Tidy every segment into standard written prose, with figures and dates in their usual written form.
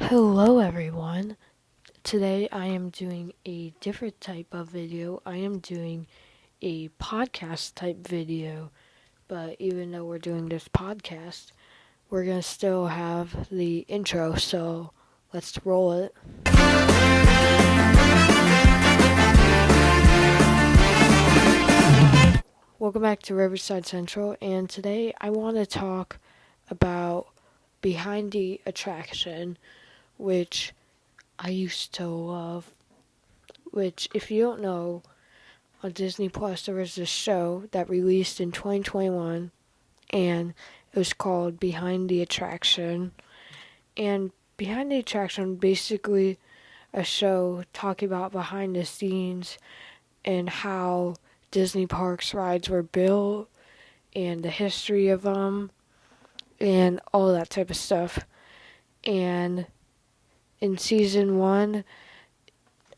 Hello everyone. Today I am doing a different type of video. I am doing a podcast type video, but even though we're doing this podcast, we're going to still have the intro, so let's roll it. Welcome back to Riverside Central, and today I want to talk about Behind the Attraction, which I used to love. Which, if you don't know, on Disney Plus there was this show that released in 2021, and it was called Behind the Attraction. And Behind the Attraction, basically a show talking about behind the scenes and how Disney parks rides were built and the history of them and all that type of stuff. And in season 1,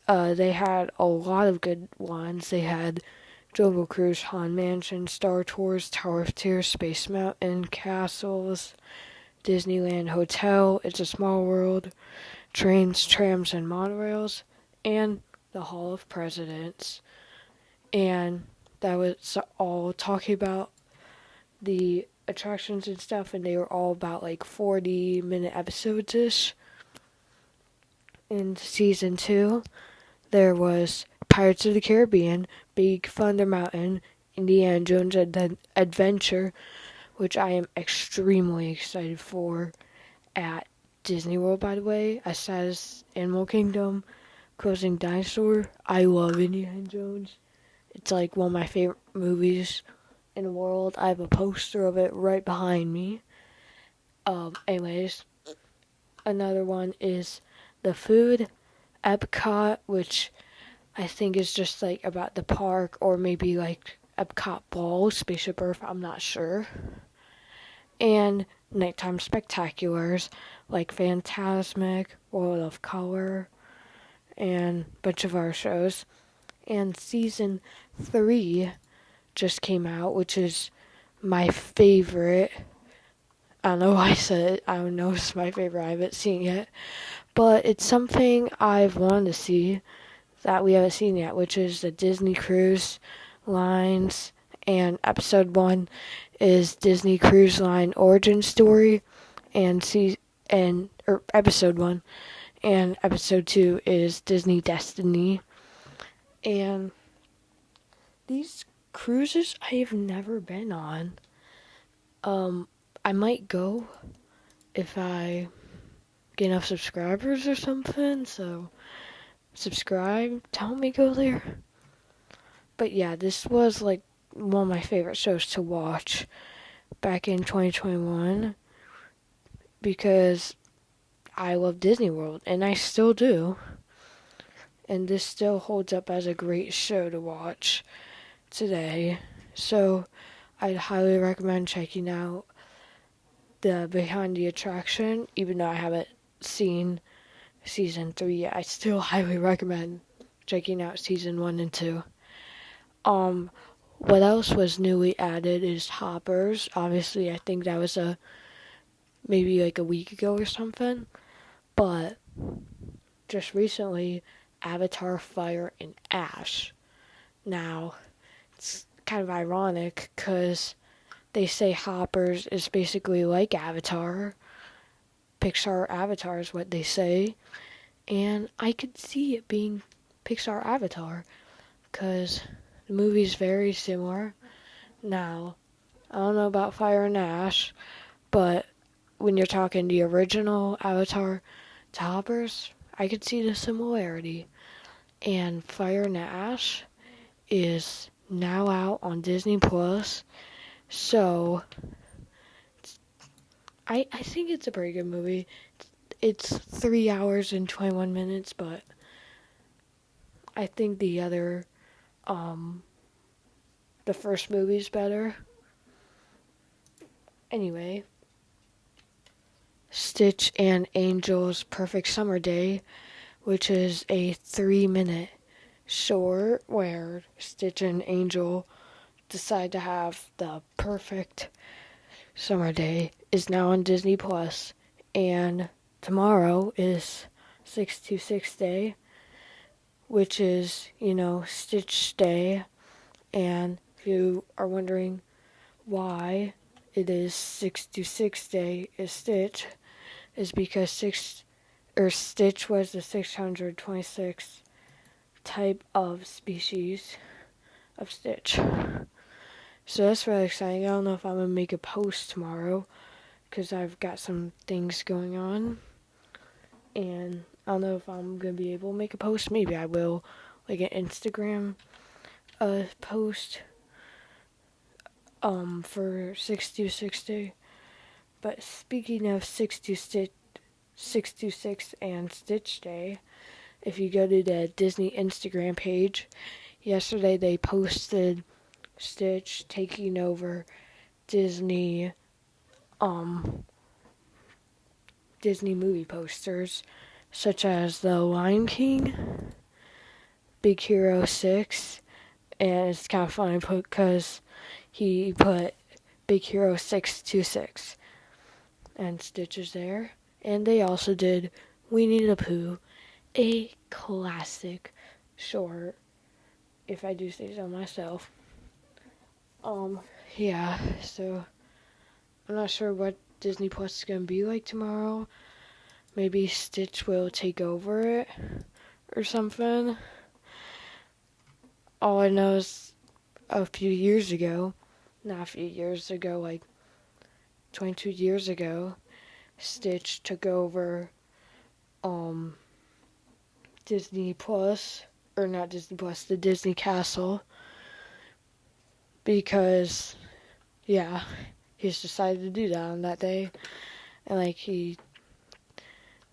they had a lot of good ones. They had Jungle Cruise, Haunted Mansion, Star Tours, Tower of Terror, Space Mountain, Castles, Disneyland Hotel, It's a Small World, Trains, Trams, and Monorails, and the Hall of Presidents. And that was all talking about the attractions and stuff, and they were all about like 40-minute episodes-ish. In season 2, there was Pirates of the Caribbean, Big Thunder Mountain, Indiana Jones Adventure, which I am extremely excited for at Disney World, by the way. I says Animal Kingdom, Closing Dinosaur. I love Indiana Jones. It's like one of my favorite movies in the world. I have a poster of it right behind me. Anyways, another one is the food, Epcot, which I think is just like about the park, or maybe like Epcot Ball, Spaceship Earth, I'm not sure. And nighttime spectaculars like Fantasmic, World of Color, and a bunch of our shows. And season 3 just came out, which is my favorite. I don't know why I said it. I don't know if it's my favorite. I haven't seen it yet. But it's something I've wanted to see that we haven't seen yet, which is the Disney Cruise Lines. And episode 1 is Disney Cruise Line origin story, and episode 1, and episode 2 is Disney Destiny. And these cruises I have never been on. I might go if I get enough subscribers or something, so subscribe, tell me go there. But yeah, this was like one of my favorite shows to watch back in 2021 because I love Disney World, and I still do. And this still holds up as a great show to watch today. So I'd highly recommend checking out the Behind the Attraction, even though I haven't seen season 3 yet. I still highly recommend checking out season 1 and 2. What else was newly added is hoppers. Obviously, I think that was maybe like a week ago or something. But just recently, Avatar, Fire, and Ash. Now, it's kind of ironic because they say hoppers is basically like Avatar. Pixar Avatar is what they say. And I could see it being Pixar Avatar because the movie's very similar. Now, I don't know about Fire and Ash, but when you're talking the original Avatar to Hoppers, I could see the similarity. And Fire and Ash is now out on Disney Plus, so I think it's a pretty good movie. It's 3 hours and 21 minutes, but I think the other, the first movie's better. Anyway, Stitch and Angel's Perfect Summer Day, which is a 3-minute short where Stitch and Angel decide to have the perfect summer day, is now on Disney Plus, and tomorrow is 626 day, which is, Stitch Day. And if you are wondering why it is 626 day is Stitch, is because Stitch was the 626th type of species of Stitch. So that's really exciting. I don't know if I'm going to make a post tomorrow because I've got some things going on. And I don't know if I'm going to be able to make a post. Maybe I will, like an Instagram post for 626 But speaking of 626 and Stitch Day, if you go to the Disney Instagram page, yesterday they posted Stitch taking over Disney movie posters, such as The Lion King, Big Hero 6, and it's kind of funny because he put Big Hero 626 and Stitch is there. And they also did Winnie the Pooh, a classic short, if I do say so myself. Yeah, so I'm not sure what Disney Plus is going to be like tomorrow. Maybe Stitch will take over it or something. All I know is not a few years ago, like 22 years ago, Stitch took over Disney Plus, or not Disney Plus, the Disney Castle, because, yeah, he's decided to do that on that day, and he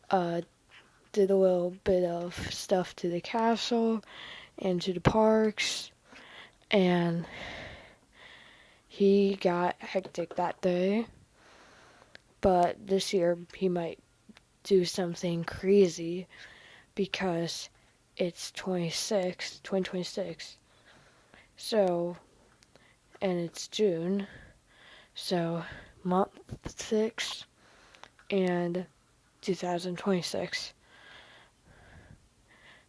did a little bit of stuff to the castle and to the parks, and he got hectic that day. But this year he might do something crazy because it's 2026. So, and it's June. So, month 6 and 2026.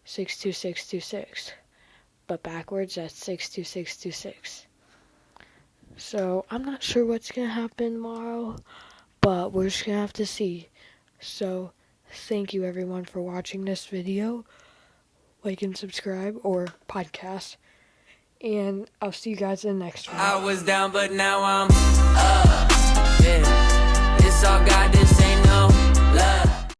62626. But backwards, that's 62626. So, I'm not sure what's going to happen tomorrow, but we're just going to have to see. So, thank you everyone for watching this video. Like and subscribe, or podcast. And I'll see you guys in the next one. I was down, but now I'm up. Yeah. It's all God, this ain't no love.